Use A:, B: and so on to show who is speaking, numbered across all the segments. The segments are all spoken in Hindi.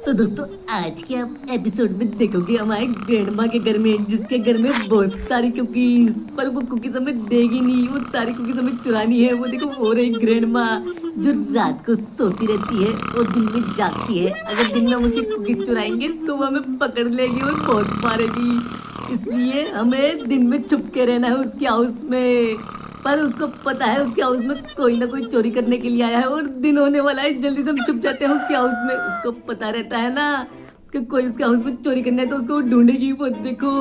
A: तो दोस्तों आज के आप एपिसोड में देखोगे हमारे ग्रैंडमा के घर में, जिसके घर में बहुत सारी कुकीज, पर वो कुकीज हमें देगी नहीं, वो सारी कुकीज हमें चुरानी है। वो देखो वो रही ग्रैंडमा जो रात को सोती रहती है और दिन में जागती है। अगर दिन में हम उसकी कुकीज चुराएंगे तो वो हमें पकड़ लेगी और बहुत मारेगी, इसलिए हमें दिन में छुप के रहना है उसके हाउस में। पर उसको पता है उसके हाउस में कोई ना कोई चोरी करने के लिए आया है और दिन होने वाला है, जल्दी से हम छुप जाते हैं उसके हाउस में। उसको पता रहता है ना कि कोई उसके हाउस में चोरी करना है तो उसको ढूंढेगी। वो देखो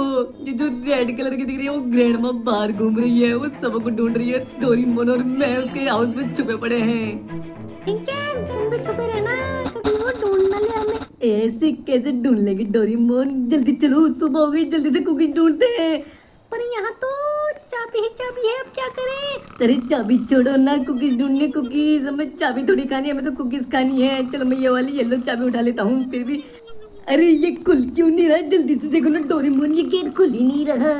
A: ये जो रेड कलर की दिख रही है वो ग्रैंडमा बाहर घूम रही है, वो सबको ढूंढ रही है। डोरेमोन और मैं उसके हाउस में छुपे पड़े हैं।
B: सिंचैन तुम भी छुपे रहना, कभी वो ढूंढ ना ले हमें।
A: ऐसे कैसे ढूंढ लेंगे डोरेमोन, जल्दी चलो सुबह हो गई, जल्दी से कुकीज ढूंढते हैं।
B: पर यहाँ तो चाबी ही चाबी है, अब क्या करें।
A: अरे चाबी छोड़ो ना, कुकीज ढूंढने कुकीज, हमें चाबी थोड़ी खानी है, हमें तो कुकीज खानी है। चलो मैं ये वाली येलो चाबी उठा लेता हूँ फिर भी। अरे ये खुल क्यों नहीं रहा, जल्दी से देखो ना डोरेमोन, ये गेट खुल ही नहीं रहा।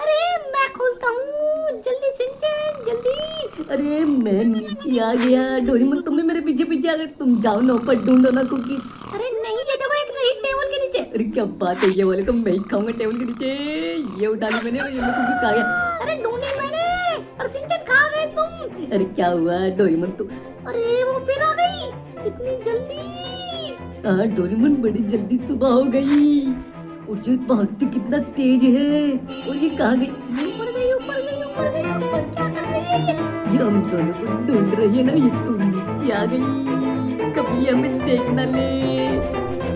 B: अरे मैं खोलता हूँ, जल्दी सिंचैन जल्दी।
A: अरे मैं नीचे आ गया, डोरेमोन तुम भी मेरे पीछे पीछे आ गए। तुम जाओ ना ऊपर ढूंढो ना कुकीज।
B: अरे नहीं, ये देखो एक रही टेबल के नीचे।
A: अरे क्या बात है, ये वाले तो मैं ही खाऊंगा टेबल के नीचे। ये उठा ली मैंने और ये मैं कुकीज खा गया।
B: अरे ढूंढी मैंने और सिंचैन खा गए तुम।
A: अरे क्या हुआ डोरेमोन तो।
B: अरे वो फिर आ गई इतनी जल्दी।
A: हाँ डोरेमोन बड़ी जल्दी सुबह हो गई और ये भागती कितना तेज है। और ये कहाँ गई?
B: ऊपर गई ऊपर गई ऊपर गई ऊपर, क्या कर रही है ये?
A: ये हम दोनों को ढूंढ रही है ना, ये तू नीचे आ गई, कभी हमें देख ना ले।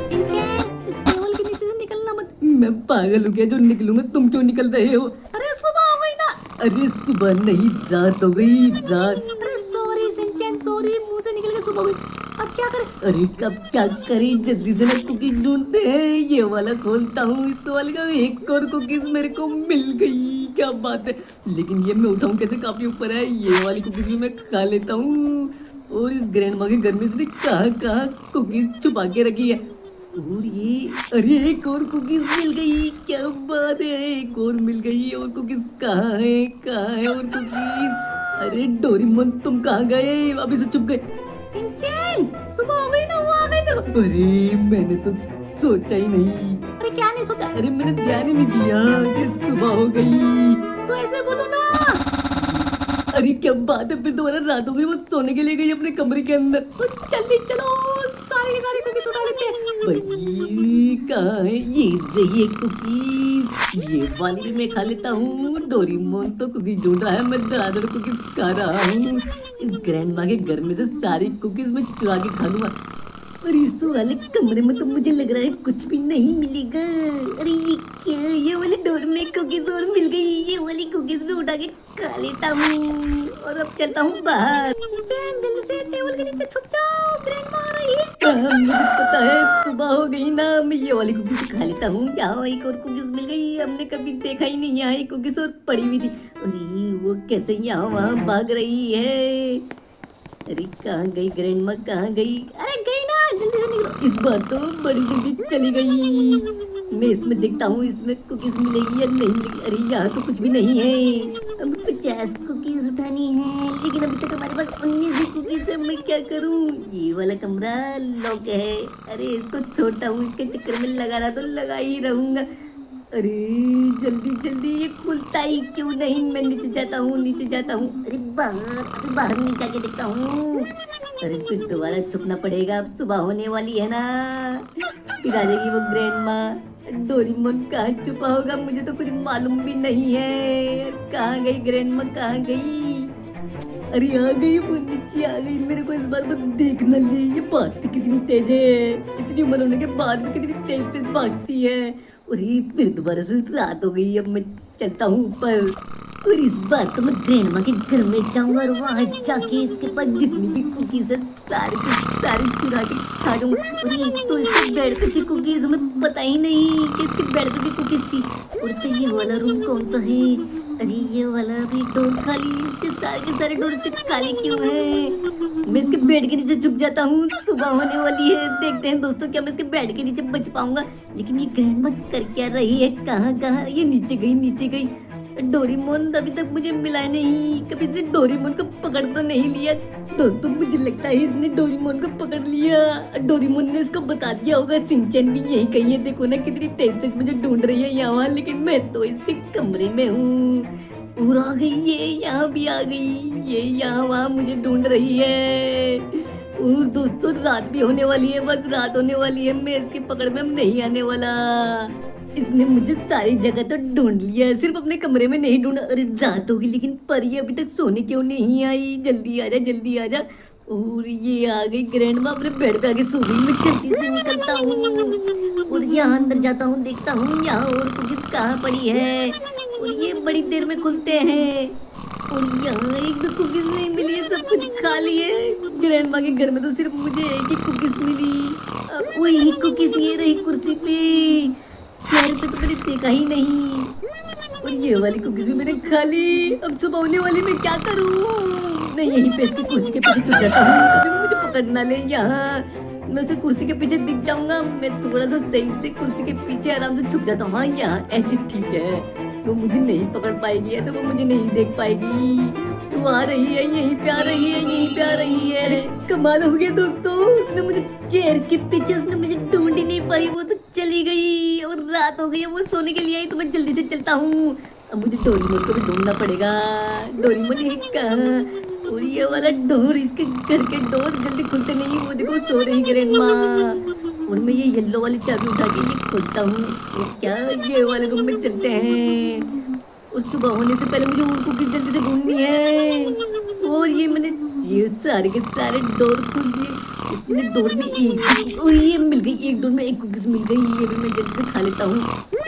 B: सिंचैन इस टेबल के नीचे से निकलना मत।
A: मैं पागल हो गया जो निकलूंगा, तुम क्यों निकल रहे हो?
B: अरे सुबह हो गई ना।
A: अरे सुबह नहीं, रात हो गई, रात।
B: अरे सॉरी सिंचैन सॉरी, मुंह से निकल के सुबह हो गई, अब क्या करें।
A: अरे अब क्या करें, जल्दी से ना कुकीज ढूंढते हैं। ये वाला खोलता हूँ, इस वाले का एक और कुकीज मेरे को मिल गई, क्या बात है। लेकिन ये मैं उठाऊं कैसे, काफी ऊपर है। ये वाली कुकीज भी मैं खा लेता हूँ। और इस ग्रैंडमा के घर में इसने कहाँ कहाँ कुकीज छुपा के रखी है। और ये अरे एक और कुकीज मिल गई, क्या बात है, एक और मिल गई। और कुकीज कहाँ है, कहाँ है और कुकीज? अरे डोरेमोन तुम कहाँ गए, अभी से छुप गए।
B: सिंचैन सुबह हो गई ना, वो आ गई देखो।
A: अरे मैंने तो सोचा ही नहीं।
B: अरे क्या नहीं सोचा?
A: अरे मैंने ध्यान ही नहीं दिया कि सुबह हो गई।
B: तो ऐसे बोलो ना।
A: अरे क्या बात है, फिर दोबारा रात हो गई, वो सोने के लिए गई अपने कमरे के अंदर।
B: तो जल्दी चलो, सारी सारी कुकीज उठा लेते हैं।
A: भाई कहाँ है ये कुकीज? ये वाली भी मैं खा लेता हूँ। डोरेमोन तो कुकीज ढूंढ रहा है, मैं धड़ाधड़ कुकीज खा रहा हूँ। इस ग्रैंडमा के घर में से सारी कुकीज मैं चुरा के खा लूंगा। और इस वाले कमरे में तो मुझे लग रहा है कुछ भी नहीं मिलेगा। अरे ये क्या, ये वाली डोर में कुकीज और मिल गई, ये वाली कुकीज भी उठा के खा लेता हूँ और अब चलता हूँ बाहर।
B: सिंचैन जल्दी से टेबल के नीचे छुप जाओ, ग्रैंडमा आ रही है।
A: मुझे पता है सुबह हो गई ना, मैं ये वाली कुकीज खा लेता हूँ। यहाँ एक और कुकीज मिल गई, हमने कभी देखा ही नहीं, यहाँ एक कुकीज और पड़ी हुई थी। अरे वो कैसे यहाँ वहाँ भाग रही है? अरे कहाँ गई ग्रैंडमा, कहाँ गई?
B: अरे गई ना, जल्दी से निकलो।
A: इस बार तो बड़ी जल्दी चली गई। मैं इसमें देखता हूँ इसमें कुकीज मिलेगी या नहीं मिलेगी। अरे यहाँ तो कुछ भी नहीं है। अब 50 कुकीज उठानी है, लेकिन अभी तक हमारे पास 19 ही कुकीज है। मैं क्या करूँ? ये वाला कमरा लॉक है। अरे इसको छोड़ता हूँ, इसके चक्कर में लगाना तो लगा ही रहूंगा। अरे जल्दी जल्दी, ये खुलता ही क्यों नहीं? मैं नीचे जाता हूँ, नीचे जाता हूँ। अरे बाहर, अभी बाहर नीचे आके देखता हूँ। अरे फिर दोबारा छुपना पड़ेगा, अब सुबह होने वाली है ना, फिर आ जाएगी वो ग्रैंडमा। डोरेमोन कहाँ छुपा होगा, मुझे तो कुछ मालूम भी नहीं है। कहाँ गई ग्रैंडमा, कहाँ गई? अरे आ गई, वो नीचे आ गई। मेरे को इस बार बस देखना ले, ये भागती कितनी तेज है, इतनी उम्र होने के बाद भी कितनी तेज तेज भागती है। और ये फिर दोबारा से रात हो गई, अब मैं चलता हूँ ऊपर। और इस बार तो मैं ग्रैंडमा के घर में जाऊंगा और वहाँ जाके इसके पास जितनी भी कुकीज है सारी की सारी चुरा के खा जाऊंगा। और एक तो इसके बेड पे थी कुकीज, हमें पता ही नहीं कि इसके बेड पे भी कुकीज थी। और इसका ये वाला रूम कौन सा है? अरे ये वाला भी डोर खाली, इसके सारे के सारे डोर इसके खाली क्यों है? मैं इसके बेड के नीचे छुप जाता हूँ, सुबह होने वाली है। देखते हैं दोस्तों क्या मैं इसके बेड के नीचे बच पाऊंगा। लेकिन ये ग्रैंडमा कर क्या रही है, कहाँ कहाँ? ये नीचे गई, नीचे गई। डोरेमोन अभी तक मुझे मिला नहीं, कभी इसने डोरेमोन को पकड़ तो नहीं लिया। दोस्तों मुझे लगता है इसने डोरेमोन को पकड़ लिया। डोरेमोन ने इसको बता दिया होगा शिनचैन भी यही कहीं है, देखो ना कितनी तेज से मुझे ढूंढ रही है यहाँ, लेकिन मैं तो इसके कमरे में हूँ। और आ गई ये, यहाँ भी आ गई ये, यहाँ वहाँ मुझे ढूंढ रही है। और दोस्तों रात भी होने वाली है, बस रात होने वाली है, मैं इसकी पकड़ में अब नहीं आने वाला। इसने मुझे सारी जगह तो ढूंढ लिया, सिर्फ अपने कमरे में नहीं ढूंढा। अरे रात होगी लेकिन परी अभी तक सोने क्यों नहीं आई? जल्दी आजा जल्दी आजा। और ये आ गई ग्रैंड माँ अपने बेड पे आके सो गई। मैं जल्दी से निकलता हूँ और यहाँ अंदर जाता हूँ, देखता हूँ यहाँ और कुछ कहाँ पड़ी है। और ये बड़ी देर में खुलते हैं और यहाँ एक दो कुकीज नहीं मिली है, सब कुछ खाली है। ग्रैंड माँ के घर में तो सिर्फ मुझे एक ही कुकीज मिली। वही कुकीज ये रही कुर्सी पे, चेयर पे तो मैंने देखा ही नहीं। और ये वाली कुकीज भी मैंने खा ली। अब सुबह होने वाली, मैं क्या करूँ? मैं यहीं पे इसकी कुर्सी के पीछे छुप जाता हूँ, कभी भी मुझे पकड़ ना ले। यहाँ मैं उसे कुर्सी के पीछे दिख जाऊंगा, मैं थोड़ा सा सही से कुर्सी के पीछे आराम से छुप जाता हूँ। हाँ यहाँ ऐसे ठीक है, वो मुझे नहीं पकड़ पाएगी, ऐसे वो मुझे नहीं देख पाएगी। वो आ रही है, यहीं पे आ रही है, यहीं पे आ रही है। कमाल हो गया दोस्तों, उसने मुझे चेयर के पीछे, उसने मुझे ढूंढ ही नहीं पाई, वो तो चली गई। और रात हो गई है, वो सोने के लिए आई, तो मैं जल्दी से चलता हूँ। अब मुझे डोरेमोन को भी ढूंढना पड़ेगा। डोरेमोन है कहाँ? और ये वाला डोर, इसके घर के डोर जल्दी खुलते नहीं, वो देखो सो रही ग्रैंड माँ। और मैं ये येलो वाली चाबी उठा के ये खोलता हूँ। और क्या ये वाले रूम में चलते हैं। और सुबह होने से पहले मुझे उनको भी जल्दी से ढूंढनी है। और ये मैंने ये सारे के सारे डोर खोल दिए। इसमें डोर में एक, और ये मिल गई, एक डोर में एक कुकीज मिल गई, ये भी मैं जल्दी से खा लेता हूँ।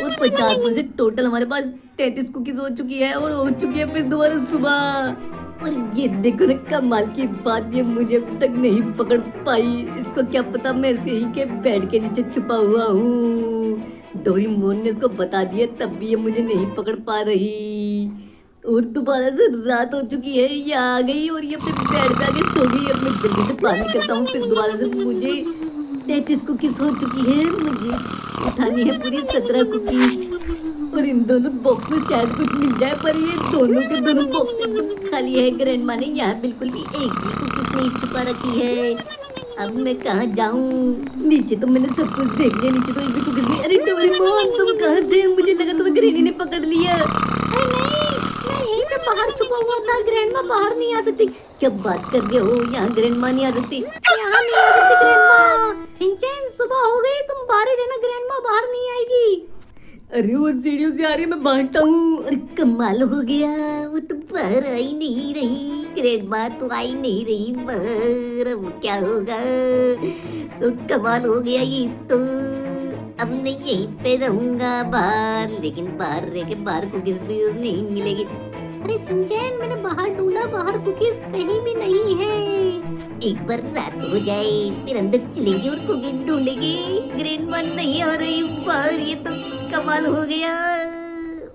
A: और 50 में से टोटल हमारे पास 33 कुकीज हो चुकी है, और हो चुकी है फिर दोबारा सुबह। और ये देखो ना कमाल की बात, ये मुझे अभी तक नहीं पकड़ पाई। इसको क्या पता मैं इसके ही के बेड के नीचे छुपा हुआ हूँ। डोरेमोन ने इसको बता दिया, तब भी ये मुझे नहीं पकड़ पा रही। और दोबारा से रात हो चुकी है, ये आ गई और ये अपने बेड पे आके सो गई। अब मैं जल्दी से बाहर निकलता हूँ, फिर दोबारा से मुझे 33 कुकीज हो चुकी है, मुझे उठानी है पूरी 17 कुकीज। और इन दोनों बॉक्स में शायद कुछ मिल जाए, पर ये दोनों के दोनों बॉक्स एकदम खाली है। ग्रैंड माँ ने यहाँ बिल्कुल भी एक भी कुकीज नहीं छुपा रखी है। अब मैं कहाँ जाऊँ? नीचे तो मैंने सब कुछ देख लिया, नीचे तो एक भी कुकीज नहीं। अरे डोरेमोन तुम कहाँ थे? मुझे लगा तुम्हें ग्रैनी ने पकड़ लिया।
B: अरे नहीं, मैं यहीं पे बाहर छुपा हुआ था, ग्रैंड माँ बाहर नहीं आ सकती।
A: क्या बात कर रहे हो? यहाँ ग्रैंड माँ नहीं आ सकती?
B: यहाँ नहीं आ सकती ग्रैंड माँ। शिनचैन सुबह हो गई, तुम बाहर ही रहना, ग्रैंड माँ बाहर नहीं आएगी।
A: अरे वो सीढ़ियों से आ रही है, मैं भागता हूँ। अरे कमाल हो गया, वो तो बाहर आई नहीं रही, ग्रैंड माँ तो आई नहीं रही बाहर। अब क्या होगा? तो कमाल हो गया ये तो। अब मैं यहीं पे रहूंगा बाहर, लेकिन बाहर रह के बाहर कुकीज भी नहीं मिलेगी।
B: अरे शिनचैन मैंने बाहर ढूंढा, बाहर कुकीज कहीं भी नहीं है।
A: एक बार रात हो जाए फिर अंदर चलेंगे और कुकीज ढूंढेंगे। ग्रैंड माँ नहीं आ रही बाहर, ये तो कमाल हो गया।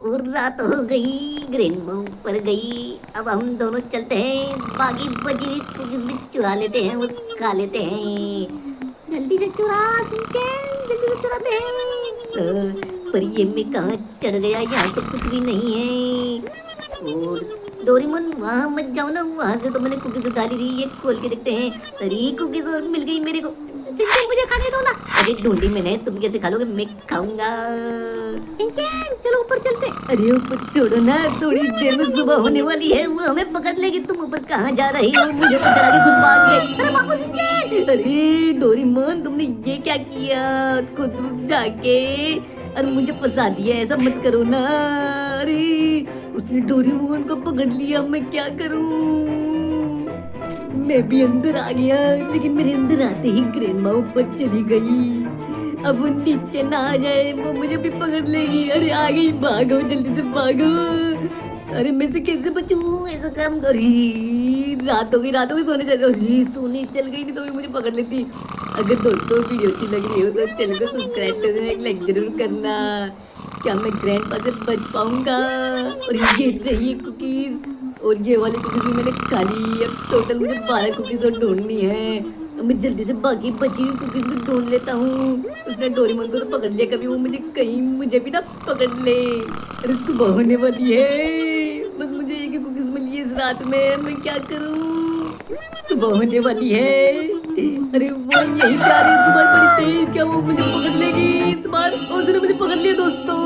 A: और रात हो गई, ग्रैंड माँ ऊपर गई। अब हम दोनों चलते हैं, बाकी बची हुई कुकीज भी चुरा लेते हैं और खा लेते हैं।
B: जल्दी से चुरा शिनचैन, जल्दी से चुराते हैं।
A: पर ये मैं कहाँ चढ़ गया? यहाँ तो कुछ भी नहीं है। और डोरेमोन वहाँ मत जाओ ना, वहाँ से तो मैंने कुकीज उठा ली थी। ये खोल के देखते हैं। अरे कुकीज और मिल गई मेरे को।
B: शिनचैन मुझे खाने दो ना।
A: अरे ढूंढी मैंने, तुम कैसे खा लोगे? मैं खाऊंगा।
B: शिनचैन चलो ऊपर चलते।
A: अरे ऊपर छोड़ो ना, थोड़ी देर में सुबह होने वाली है, वो हमें पकड़ लेगी। तुम ऊपर कहाँ जा रही हो? मुझे ऊपर चढ़ा के खुद भाग गए।
B: अरे बाबू शिनचैन।
A: अरे डोरेमोन तुमने ये क्या किया? खुद जाके और मुझे फंसा दिया, ऐसा मत करो ना। अरे उसने डोरेमोन को पकड़ लिया, मैं क्या करूं? मैं भी अंदर आ गया, लेकिन मेरे अंदर आते ही ग्रैंड माँ ऊपर चली गई। अब वो नीचे ना आ जाए, वो मुझे भी पकड़ लेगी। अरे आ गई, भागो जल्दी से भागो। अरे मैं से कैसे बचूं? ऐसा काम करी। रात हो गई, रात हो गई, सोने चल गई। सोने चल गई नहीं तो भी मुझे पकड़ लेती। अगर दोस्तों वीडियो अच्छी लग रही हो तो चैनल को सब्सक्राइब कर देना, एक लाइक जरूर करना। क्या मैं ग्रैंड पा से बच पाऊंगा? और ये चाहिए कुकीज, और ये वाली कुकीज भी मैंने खा ली। अब टोटल मुझे 12 कुकीज और ढूंढनी है। अब मैं जल्दी से बाकी बची हुई कुकीज भी ढूंढ लेता हूँ। उसने डोरेमोन को तो पकड़ लिया, कभी वो मुझे भी ना पकड़ ले। अरे सुबह होने वाली है, बस मुझे एक ही कुकीज मिली है इस रात में, मैं क्या करूं? सुबह होने वाली है। अरे वो यही प्यारी सुबह बड़ी तेज, क्या वो मुझे पकड़ लेगी इस बार? उसने मुझे पकड़ लिया दोस्तों।